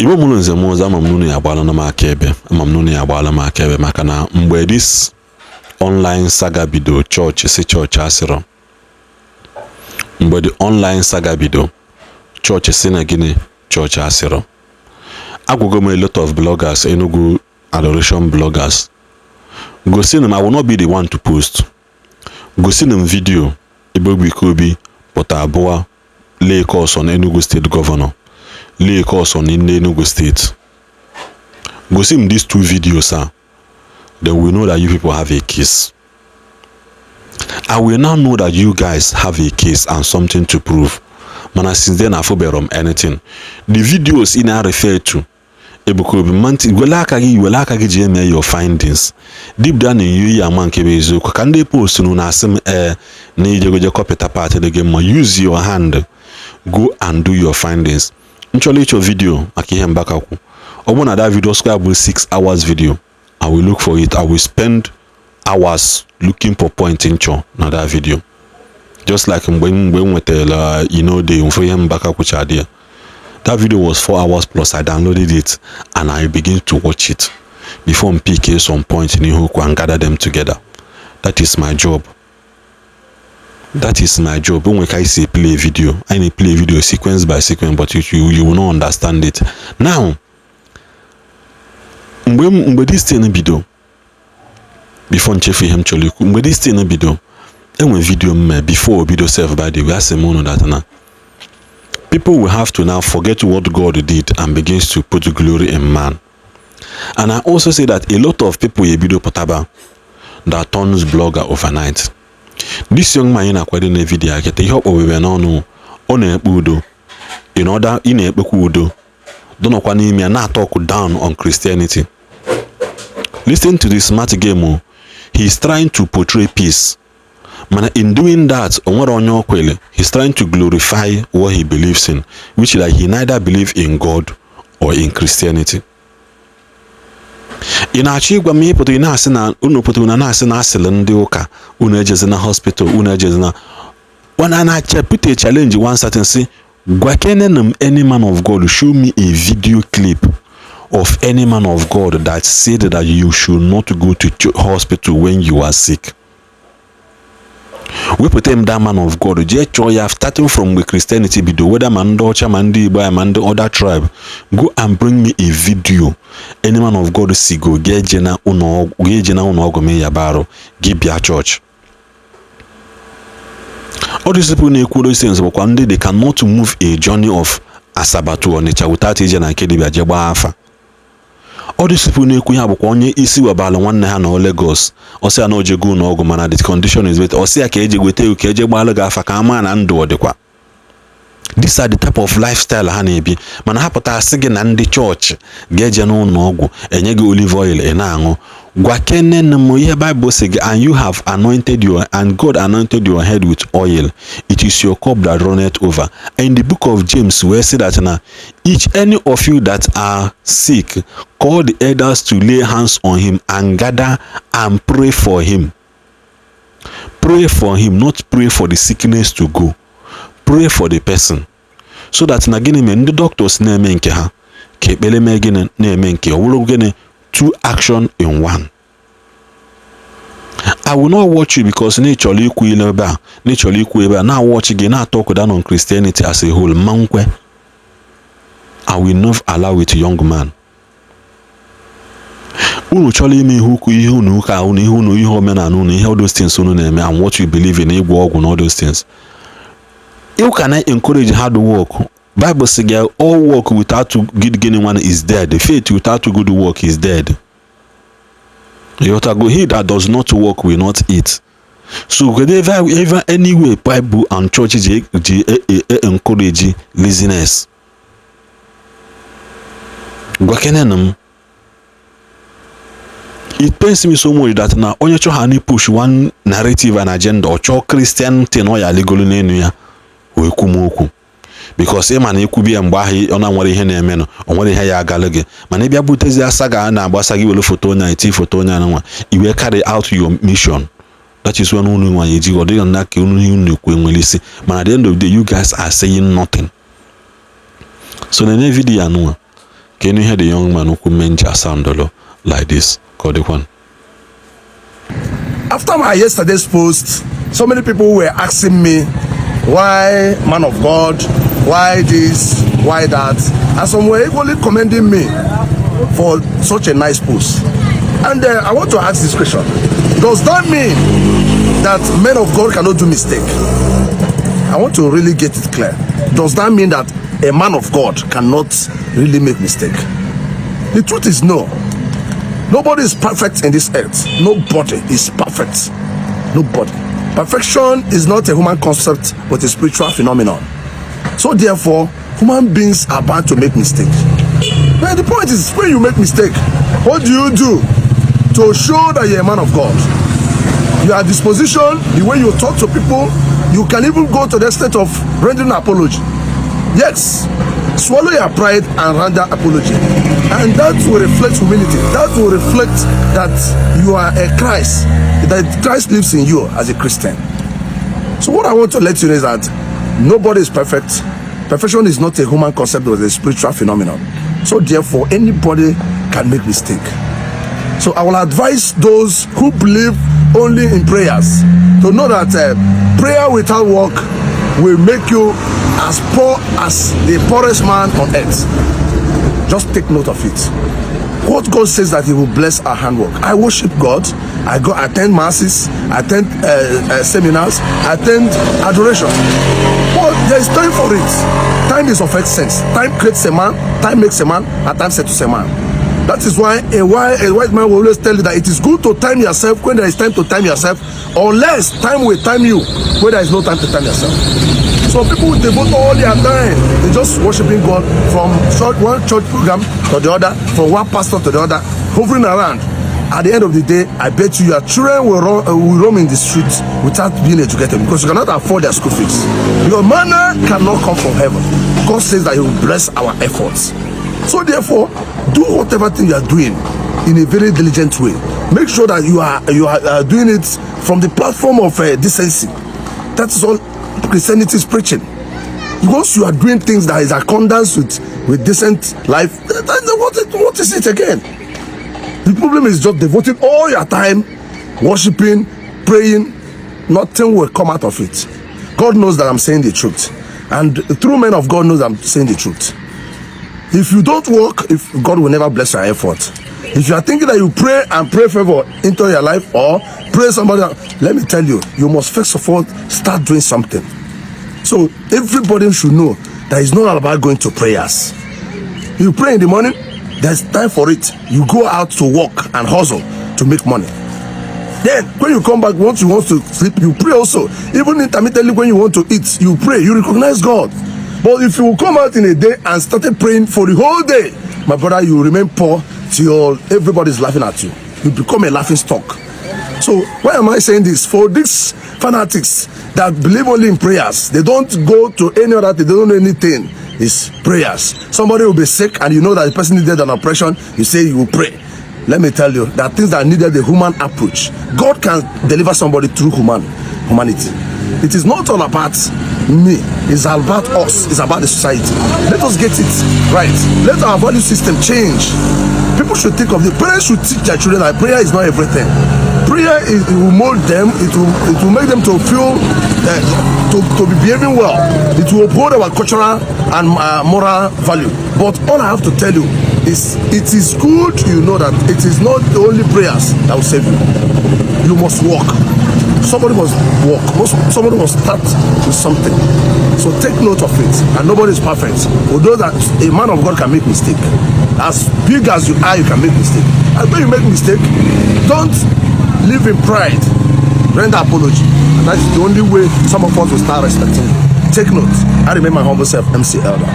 Igbo mụrụ nze m ụzọ ama m n'unu ya agbaala m akaebe maka na mgbe this online saga bido chọọchị si chọọchị asịrọ mgbe the online saga bido chọọchị si na gịnị chọọchị asịrọ agwụgo m a lot of bloggers, Enugu adoration bloggers, gosi na I will not be the one to post, gosi na video Ebuka Obi pụta abụọ lay course on Enugu State Governor, lay course on in Enugu State. Go see these two videos, then we know that you people have a case. I will now know that you guys have a case and something to prove. Man, since then I've forgotten anything. The videos in I refer to Ebuka Obi manti welaka gi your findings. Deep down in you man kebe eziokwu. Can they post no na asem na ije copy part the game? Use your hand. Go and do your findings. Actually, your video akihem bakaku. Open that video square with 6 hours video. I will look for it. I will spend hours looking for point in na that video. Just like when we tell the information bakaku chadia. That video was 4 hours plus. I downloaded it and I begin to watch it before PK some point in Ihoku and gather them together. That is my job. That is my job. When I say play video, I need play video sequence by sequence, but you will not understand it. Now, when this thing video, before Chefi him choliku, when this thing video, and when video me before video self by the way, I say mono that now. People will have to now forget what God did and begins to put glory in man. And I also say that a lot of people a video potaba that turns blogger overnight. This young man in a quite video I get a hope we were no on a budo in order in a budo. Don't know me and not talk down on Christianity. Listen to this smart game. He's trying to portray peace. Man, in doing that, he's trying to glorify what he believes in, which like he neither believes in God or in Christianity. In a chigwa me put in us na put in an asylum una hospital una when I put a challenge one certain say any man of God show me a video clip of any man of God that said that you should not go to hospital when you are sick. We put him that man of God. Starting from the Christianity video, whether man Docha, Mandi, man the other tribe, go and bring me a video. Any man of God see go get jena uno gome yabaro give your church. All these people those things, but one day they cannot move a journey of Asabatu or nature without agent and Kedibia Jeba Alpha. All these people onye isi wabala nwanne ha na Lagos o say no jegu na ogu mana the condition is wait o say ka eje gwete u ka eje gbala ga afa ka ama na ndu odikwa. These are the type of lifestyle ha na ebi mana hapụta asị gị na ndị church ga-eje n'ụlọ ọgwụ enye gị olive oil ị na-aṅụ gwa kene na mo ihe Bible say and you have anointed your and God anointed your head with oil, it is your cup that runneth over. And in the book of James we say that now each any of you that are sick call the elders to lay hands on him and gather and pray for him. Pray for him, not pray for the sickness to go. Pray for the person. So that nagini men the doctors na eme nke ha ka ekpele me gini na eme nke owulo gini two action in one. I will not watch you because nature ikwu ebe now watch again now talk down on Christianity as a whole mankwe. I will not allow it, young man. Unu chọrọ ime ihe ukwu ihe unu ụka unu ihe unu ihe omenala unu ihe all those things unu na-eme and what you believe in igwe ọgwụ and all those things. You cannot encourage hard work. Bible says all work without good anyone is dead. The faith without good work is dead. He that does not work will not eat. So whenever anyway Bible and churches encourage laziness. It pains me so much that now onye cho hani push one narrative and agenda or cho Christian thing or ya legal nenu ya we kumoku because man ekubi mgba ahi ona nwere ihe na-eme no onwere ihe ya agalege mana bia butezi asaga na agbasa gi wele photo nya iti photo nya nwa iwe carry out your mission. That is when unu nwa yeji odi na ke unu ku enwelisi mana at the end of the day you guys are saying nothing. So na video anwa Can you hear the young man who menja soundolo like this? Call the one. After my yesterday's post, so many people were asking me, why man of God, why this, why that, and some were equally commending me for such a nice post. And I want to ask this question: does that mean that men of God cannot do mistake? I want to really get it clear. Does that mean that a man of God cannot really make mistake? The truth is no. Nobody is perfect in this earth. Nobody is perfect. Nobody. Perfection is not a human concept, but a spiritual phenomenon. So therefore, human beings are bound to make mistakes. But the point is, when you make mistake, what do you do to show that you're a man of God? Your disposition, the way you talk to people, you can even go to the extent of rendering apology. Yes, swallow your pride and render apology, and that will reflect humility. That will reflect that you are a Christ, that Christ lives in you as a Christian. So what I want to let you know is that nobody is perfect. Perfection is not a human concept, but a spiritual phenomenon. So therefore, anybody can make mistake. So I will advise those who believe only in prayers to know that prayer without work will make you as poor as the poorest man on earth. Just take note of it. What God says that He will bless our handwork. I worship God. I go attend masses, attend seminars, attend adoration. But there is time for it. Time is of essence. Time creates a man. Time makes a man. And time settles a man. That is why a white man will always tell you that it is good to time yourself when there is time to time yourself, unless time will time you when there is no time to time yourself. So people devote all their time. They just worshiping God from one church program to the other, from one pastor to the other, hovering around. At the end of the day, I bet you your children will roam in the streets without being educated, because you cannot afford their school fees. Your manna cannot come from heaven. God says that He will bless our efforts. So therefore, do whatever thing you are doing in a very diligent way. Make sure that you are doing it from the platform of decency. That is all Christianity is preaching. Once you are doing things that is accordance with decent life, what is it again? The problem is just devoting all your time worshiping, praying. Nothing will come out of it. God knows that I'm saying the truth, and true men of God knows I'm saying the truth. If you don't work, God will never bless your effort. If you are thinking that you pray and pray favor into your life, or pray somebody else, let me tell you, you must first of all start doing something. So everybody should know that it's not all about going to prayers. You pray in the morning, there's time for it. You go out to work and hustle to make money. Then when you come back, once you want to sleep, you pray also. Even intermittently when you want to eat, you pray, you recognize God. But if you come out in a day and started praying for the whole day, my brother, you remain poor till everybody's laughing at you. You become a laughing stock. So why am I saying this? For these fanatics that believe only in prayers, they don't go to any other thing, they don't know anything. It's prayers. Somebody will be sick and you know that the person needed an operation, you say you will pray. Let me tell you, there are things that needed the human approach. God can deliver somebody through humanity. It is not all about me, it's about us, it's about the society. Let us get it right. Let our value system change. People should think of it. Parents should teach their children that prayer is not everything. Prayer it will mold them, it will make them to feel to be behaving well. It will uphold our cultural and moral value. But all I have to tell you is, it is good you know that it is not the only prayers that will save you. You must walk. Somebody must walk. Somebody must start with something. So take note of it. And nobody is perfect. Although that a man of God can make mistake. As big as you are, you can make mistake. And when you make mistake, don't live in pride. Render apology. And that is the only way some of us will start respecting you. Take note. I remain my humble self, MC Elder.